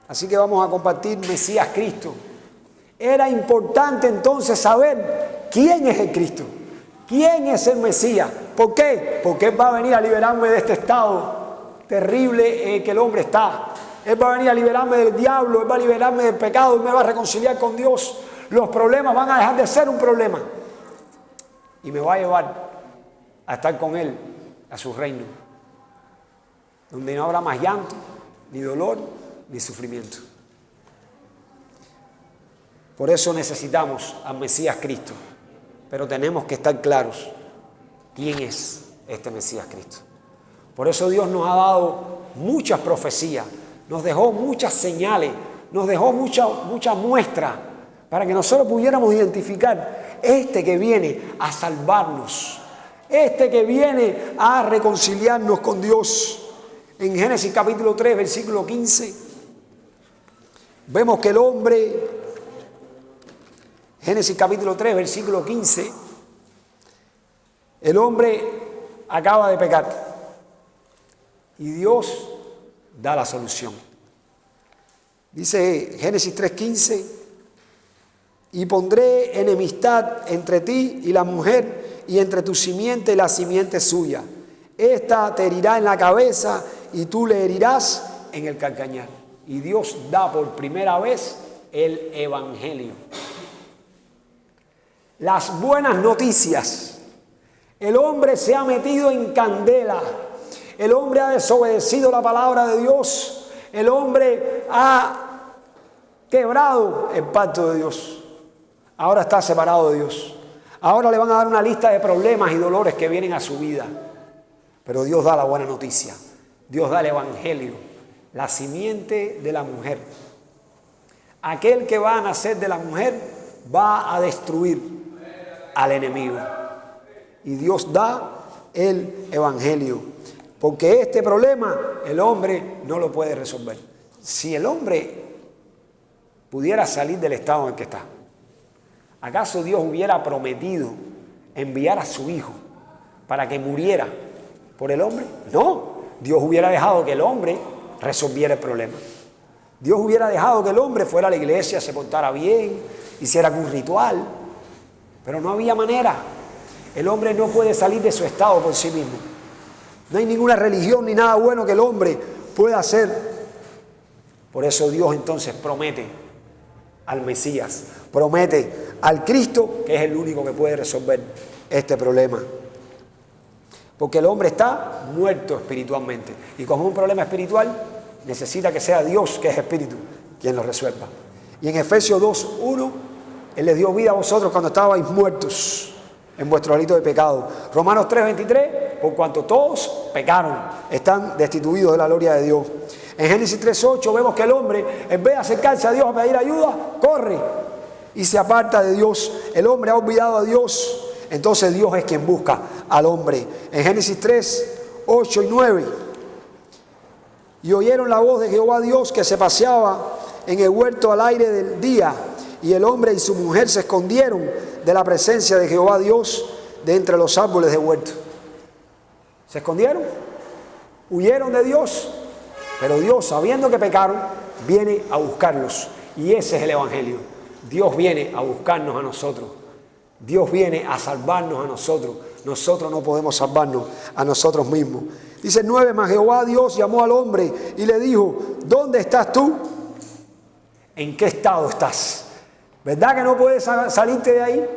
Así que vamos a compartir Mesías Cristo. Era importante entonces saber quién es el Cristo, quién es el Mesías. ¿Por qué? Porque Él va a venir a liberarme de este estado terrible en que el hombre está. Él va a venir a liberarme del diablo, Él va a liberarme del pecado, Él me va a reconciliar con Dios. Los problemas van a dejar de ser un problema y me va a llevar a estar con Él, a su reino, donde no habrá más llanto, ni dolor, ni sufrimiento. Por eso necesitamos al Mesías Cristo, pero tenemos que estar claros quién es este Mesías Cristo. Por eso Dios nos ha dado muchas profecías, nos dejó muchas señales, nos dejó muchas muestras para que nosotros pudiéramos identificar este que viene a salvarnos, este que viene a reconciliarnos con Dios. En Génesis capítulo 3, versículo 15, vemos que el hombre, Génesis capítulo 3, versículo 15, el hombre acaba de pecar y Dios da la solución. Dice Génesis 3:15, y pondré enemistad entre ti y la mujer, y entre tu simiente y la simiente suya. Esta te herirá en la cabeza y tú le herirás en el calcañar. Y Dios da por primera vez el evangelio. Las buenas noticias. El hombre se ha metido en candela. El hombre ha desobedecido la palabra de Dios. El hombre ha quebrado el pacto de Dios. Ahora está separado de Dios. Ahora le van a dar una lista de problemas y dolores que vienen a su vida. Pero Dios da la buena noticia. Dios da el evangelio. La simiente de la mujer. Aquel que va a nacer de la mujer va a destruir al enemigo. Y Dios da el evangelio. Porque este problema el hombre no lo puede resolver. Si el hombre pudiera salir del estado en el que está, ¿acaso Dios hubiera prometido enviar a su hijo para que muriera por el hombre? No, Dios hubiera dejado que el hombre resolviera el problema. Dios hubiera dejado que el hombre fuera a la iglesia, se portara bien, hiciera algún ritual, pero no había manera. El hombre no puede salir de su estado por sí mismo. No hay ninguna religión ni nada bueno que el hombre pueda hacer. Por eso Dios entonces promete al Mesías, promete al Cristo, que es el único que puede resolver este problema. Porque el hombre está muerto espiritualmente. Y como es un problema espiritual, necesita que sea Dios, que es espíritu, quien lo resuelva. Y en Efesios 2:1, Él les dio vida a vosotros cuando estabais muertos en vuestro delito de pecado. Romanos 3:23, por cuanto todos pecaron, están destituidos de la gloria de Dios. En Génesis 3:8 vemos que el hombre, en vez de acercarse a Dios a pedir ayuda, corre y se aparta de Dios. El hombre ha olvidado a Dios. Entonces Dios es quien busca al hombre. En Génesis 3:8 y 9. Y oyeron la voz de Jehová Dios que se paseaba en el huerto al aire del día. Y el hombre y su mujer se escondieron de la presencia de Jehová Dios de entre los árboles del huerto. ¿Se escondieron? ¿Huyeron de Dios? Pero Dios, sabiendo que pecaron, viene a buscarlos. Y ese es el evangelio. Dios viene a buscarnos a nosotros. Dios viene a salvarnos a nosotros. Nosotros no podemos salvarnos a nosotros mismos. Dice el 9, mas Jehová Dios llamó al hombre y le dijo, ¿dónde estás tú? ¿En qué estado estás? ¿Verdad que no puedes salirte de ahí?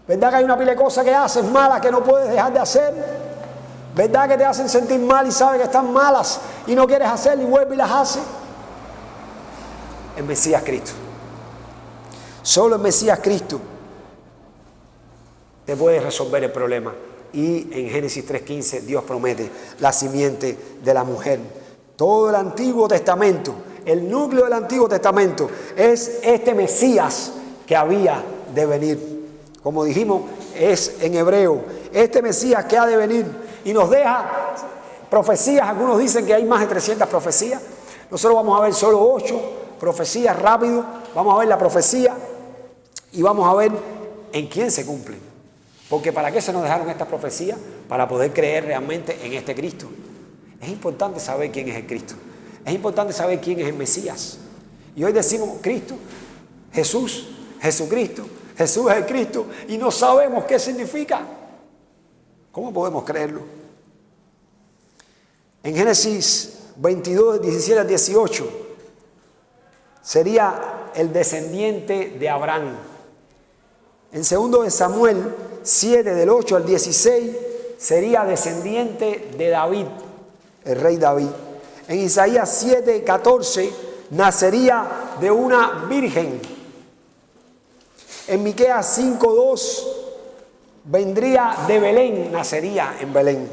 ¿Verdad que hay una pila de cosas que haces malas que no puedes dejar de hacer? ¿Verdad que te hacen sentir mal y sabes que están malas y no quieres hacerlas y vuelves y las haces? El Mesías Cristo. Solo el Mesías Cristo te puede resolver el problema. Y en Génesis 3:15 Dios promete la simiente de la mujer. Todo el Antiguo Testamento, el núcleo del Antiguo Testamento es este Mesías que había de venir. Como dijimos, es en hebreo, este Mesías que ha de venir y nos deja profecías. Algunos dicen que hay más de 300 profecías. Nosotros vamos a ver solo 8 profecías rápido. Vamos a ver la profecía y vamos a ver en quién se cumplen. Porque ¿para qué se nos dejaron estas profecías? Para poder creer realmente en este Cristo. Es importante saber quién es el Cristo. Es importante saber quién es el Mesías. Y hoy decimos Cristo, Jesús, Jesucristo, Jesús es el Cristo, y no sabemos qué significa. ¿Cómo podemos creerlo? En Génesis 22, 17 al 18, sería el descendiente de Abraham. En 2 de Samuel 7, del 8 al 16, sería descendiente de David, el rey David. En Isaías 7, 14, nacería de una virgen. En Miqueas 5, 2, vendría de Belén, nacería en Belén.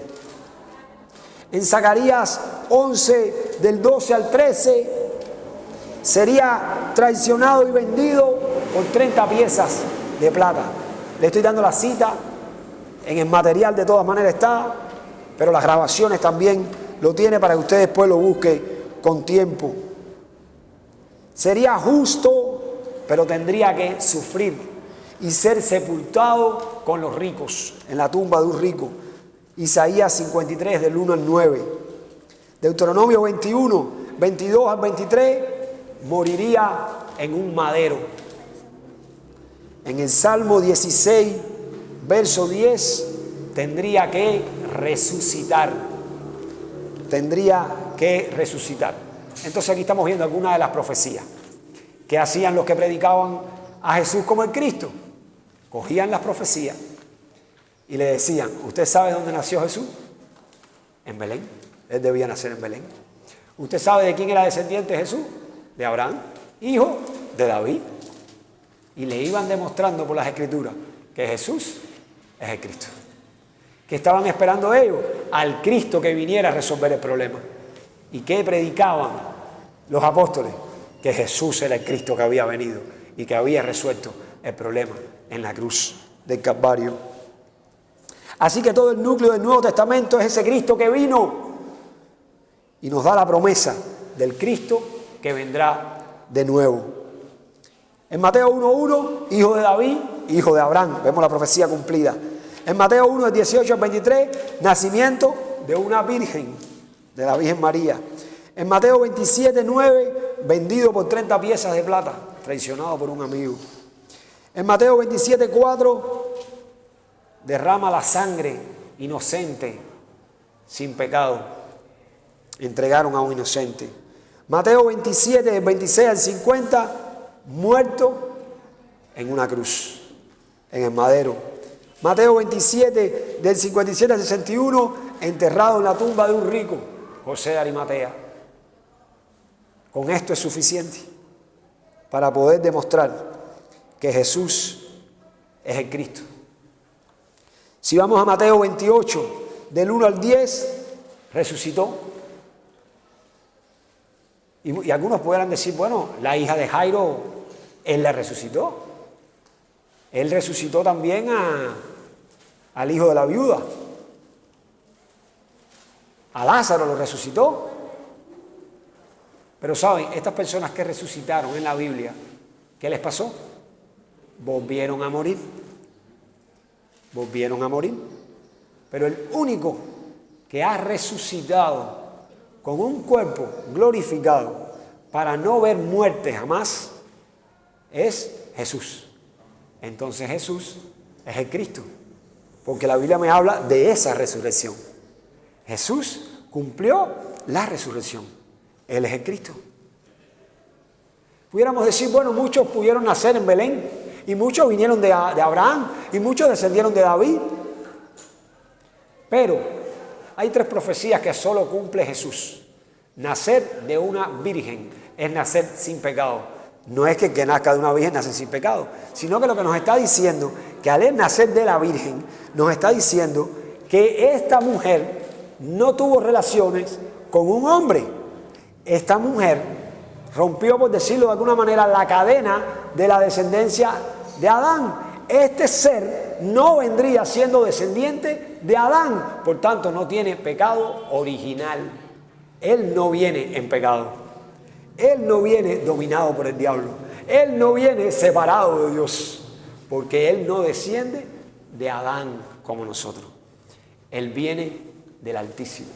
En Zacarías 11, del 12 al 13, sería traicionado y vendido por 30 piezas de plata. Le estoy dando la cita, en el material de todas maneras está, pero las grabaciones también lo tiene para que usted después lo busque con tiempo. Sería justo, pero tendría que sufrir y ser sepultado con los ricos, en la tumba de un rico. Isaías 53, del 1 al 9. Deuteronomio 21, 22 al 23, moriría en un madero. En el Salmo 16, verso 10, tendría que resucitar. Tendría que resucitar. Entonces aquí estamos viendo algunas de las profecías que hacían los que predicaban a Jesús como el Cristo. Cogían las profecías y le decían, ¿usted sabe dónde nació Jesús? En Belén. Él debía nacer en Belén. ¿Usted sabe de quién era descendiente Jesús? De Abraham, hijo de David. Y le iban demostrando por las Escrituras que Jesús es el Cristo. ¿Qué estaban esperando ellos? Al Cristo que viniera a resolver el problema. ¿Y qué predicaban los apóstoles? Que Jesús era el Cristo que había venido y que había resuelto el problema en la cruz del Calvario. Así que todo el núcleo del Nuevo Testamento es ese Cristo que vino y nos da la promesa del Cristo que vendrá de nuevo. En Mateo 1:1, hijo de David, hijo de Abraham, vemos la profecía cumplida. En Mateo 1, del 18 al 23, nacimiento de una virgen, de la Virgen María. En Mateo 27, 9, vendido por 30 piezas de plata, traicionado por un amigo. En Mateo 27, 4, derrama la sangre inocente, sin pecado. Entregaron a un inocente. Mateo 27, del 26 al 50, muerto en una cruz, en el madero. Mateo 27, del 57 al 61, enterrado en la tumba de un rico, José de Arimatea. Con esto es suficiente para poder demostrar que Jesús es el Cristo. Si vamos a Mateo 28, del 1 al 10, resucitó. Y algunos podrán decir, bueno, la hija de Jairo, él la resucitó. Él resucitó también al hijo de la viuda. A Lázaro lo resucitó. Pero saben, estas personas que resucitaron en la Biblia, ¿qué les pasó? Volvieron a morir. Volvieron a morir. Pero el único que ha resucitado con un cuerpo glorificado para no ver muerte jamás es Jesús. Entonces Jesús es el Cristo, porque la Biblia me habla de esa resurrección. Jesús cumplió la resurrección. Él es el Cristo. Pudiéramos decir, bueno, muchos pudieron nacer en Belén y muchos vinieron de Abraham y muchos descendieron de David. Pero hay 3 profecías que solo cumple Jesús. Nacer de una virgen es nacer sin pecado. No es que el que nazca de una virgen nace sin pecado, sino que lo que nos está diciendo, que al él nacer de la virgen, nos está diciendo que esta mujer no tuvo relaciones con un hombre. Esta mujer rompió, por decirlo de alguna manera, la cadena de la descendencia de Adán. Este ser no vendría siendo descendiente de Adán, por tanto no tiene pecado original. Él no viene en pecado. Él no viene dominado por el diablo. Él no viene separado de Dios, porque Él no desciende de Adán como nosotros. Él viene del Altísimo.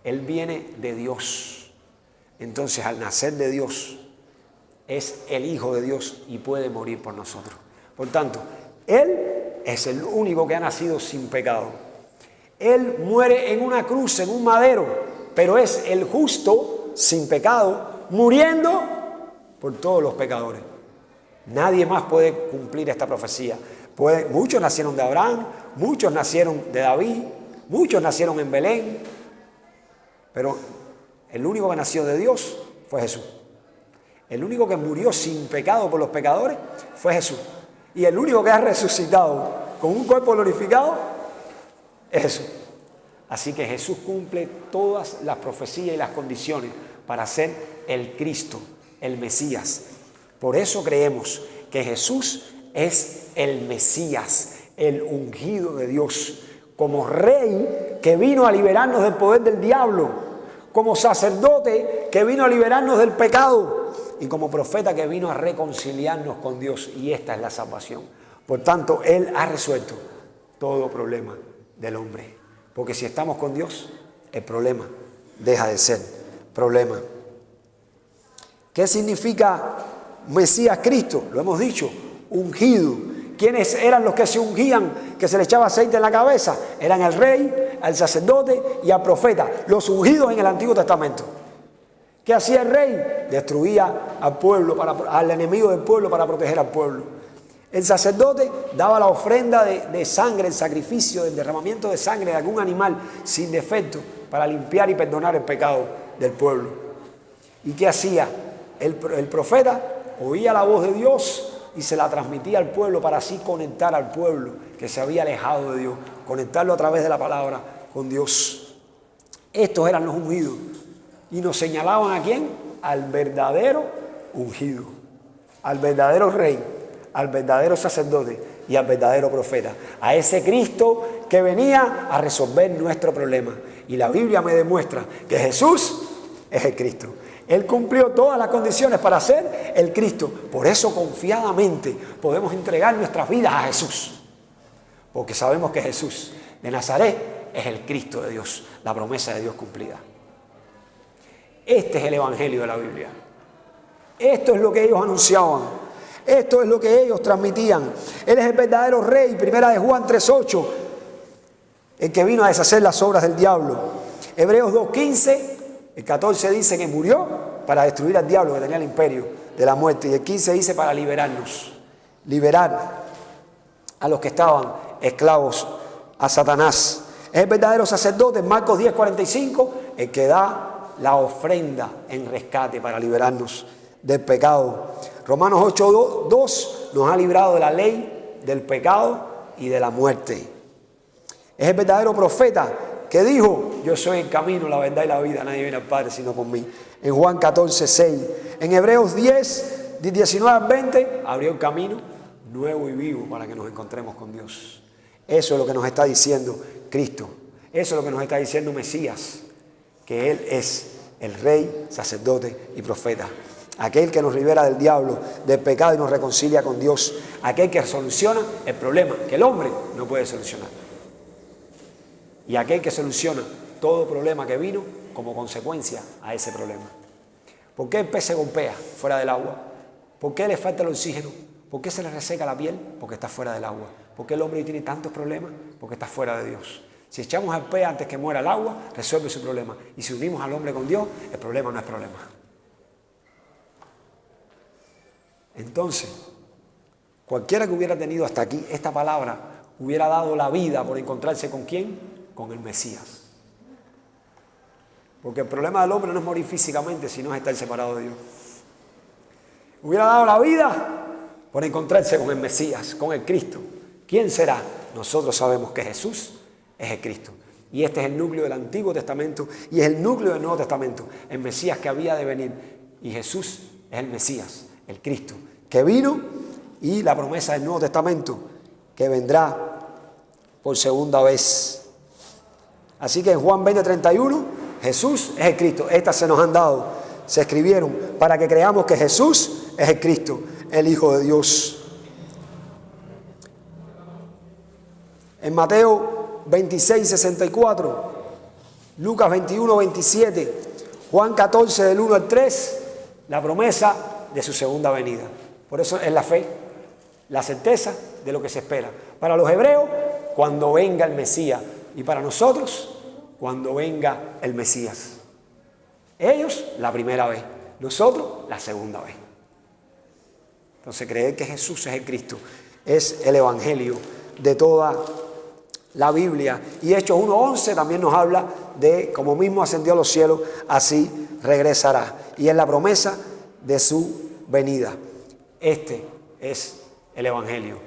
Él viene de Dios. entonces al nacer de Dios es el Hijo de Dios y puede morir por nosotros. Por tanto, Él es el único que ha nacido sin pecado. Él muere en una cruz, en un madero, pero es el justo sin pecado, muriendo por todos los pecadores. Nadie más puede cumplir esta profecía. Muchos nacieron de Abraham, muchos nacieron de David, muchos nacieron en Belén, pero el único que nació de Dios fue Jesús. El único que murió sin pecado por los pecadores fue Jesús. Y el único que ha resucitado con un cuerpo glorificado es Jesús. Así que Jesús cumple todas las profecías y las condiciones para ser el Cristo, el Mesías. Por eso creemos que Jesús es el Mesías, el ungido de Dios, como rey que vino a liberarnos del poder del diablo, como sacerdote que vino a liberarnos del pecado y como profeta que vino a reconciliarnos con Dios. Y esta es la salvación. Por tanto, Él ha resuelto todo problema del hombre. Porque si estamos con Dios, el problema deja de ser problema. ¿Qué significa Mesías Cristo? Lo hemos dicho, ungido. ¿Quiénes eran los que se ungían, que se le echaba aceite en la cabeza? Eran el rey, el sacerdote y el profeta, los ungidos en el Antiguo Testamento. ¿Qué hacía el rey? Destruía al pueblo, al enemigo del pueblo para proteger al pueblo. El sacerdote daba la ofrenda de sangre, el sacrificio, el derramamiento de sangre de algún animal sin defecto para limpiar y perdonar el pecado del pueblo. ¿Y qué hacía? El profeta oía la voz de Dios y se la transmitía al pueblo para así conectar al pueblo que se había alejado de Dios, conectarlo a través de la palabra con Dios. Estos eran los ungidos y nos señalaban ¿a quién? Al verdadero ungido, al verdadero rey, al verdadero sacerdote y al verdadero profeta, a ese Cristo que venía a resolver nuestro problema. Y la Biblia me demuestra que Jesús es el Cristo. Él cumplió todas las condiciones para ser el Cristo. Por eso confiadamente podemos entregar nuestras vidas a Jesús. Porque sabemos que Jesús de Nazaret es el Cristo de Dios, la promesa de Dios cumplida. Este es el Evangelio de la Biblia. Esto es lo que ellos anunciaban. Esto es lo que ellos transmitían. Él es el verdadero rey, primera de Juan 3:8, el que vino a deshacer las obras del diablo. Hebreos 2:15, el 14 dice que murió para destruir al diablo que tenía el imperio de la muerte. Y el 15 dice para liberarnos, liberar a los que estaban esclavos a Satanás. Es el verdadero sacerdote, en Marcos 10:45, el que da la ofrenda en rescate para liberarnos del pecado. Romanos 8:2 nos ha librado de la ley, del pecado y de la muerte. Es el verdadero profeta que dijo: yo soy el camino, la verdad y la vida, nadie viene al Padre sino por mí. En Juan 14:6. En Hebreos 10, 19 al 20, abrió el camino nuevo y vivo para que nos encontremos con Dios. Eso es lo que nos está diciendo Cristo. Eso es lo que nos está diciendo Mesías, que Él es el Rey, sacerdote y profeta. Aquel que nos libera del diablo, del pecado y nos reconcilia con Dios. Aquel que soluciona el problema que el hombre no puede solucionar. Y aquel que soluciona todo problema que vino como consecuencia a ese problema. ¿Por qué el pez se golpea fuera del agua? ¿Por qué le falta el oxígeno? ¿Por qué se le reseca la piel? Porque está fuera del agua. ¿Por qué el hombre tiene tantos problemas? Porque está fuera de Dios. Si echamos al pez antes que muera el agua, resuelve su problema. Y si unimos al hombre con Dios, el problema no es problema. Entonces, cualquiera que hubiera tenido hasta aquí esta palabra, hubiera dado la vida por encontrarse ¿con quién? Con el Mesías. Porque el problema del hombre no es morir físicamente, sino es estar separado de Dios. Hubiera dado la vida por encontrarse con el Mesías, con el Cristo. ¿Quién será? Nosotros sabemos que Jesús es el Cristo. Y este es el núcleo del Antiguo Testamento y es el núcleo del Nuevo Testamento. El Mesías que había de venir. Y Jesús es el Mesías, el Cristo, que vino, y la promesa del Nuevo Testamento, que vendrá por segunda vez. Así que en Juan 20:31, Jesús es el Cristo. Estas se nos han dado, se escribieron para que creamos que Jesús es el Cristo, el Hijo de Dios. En Mateo 26:64, Lucas 21:27, Juan 14, del 1 al 3, la promesa de su segunda venida. Por eso es la fe, la certeza de lo que se espera. Para los hebreos, cuando venga el Mesías. Y para nosotros, cuando venga el Mesías. Ellos la primera vez, nosotros la segunda vez. Entonces creer que Jesús es el Cristo es el evangelio de toda la Biblia. Y Hechos 1:11 también nos habla de como mismo ascendió a los cielos, así regresará. Y es la promesa de su venida. Este es el evangelio.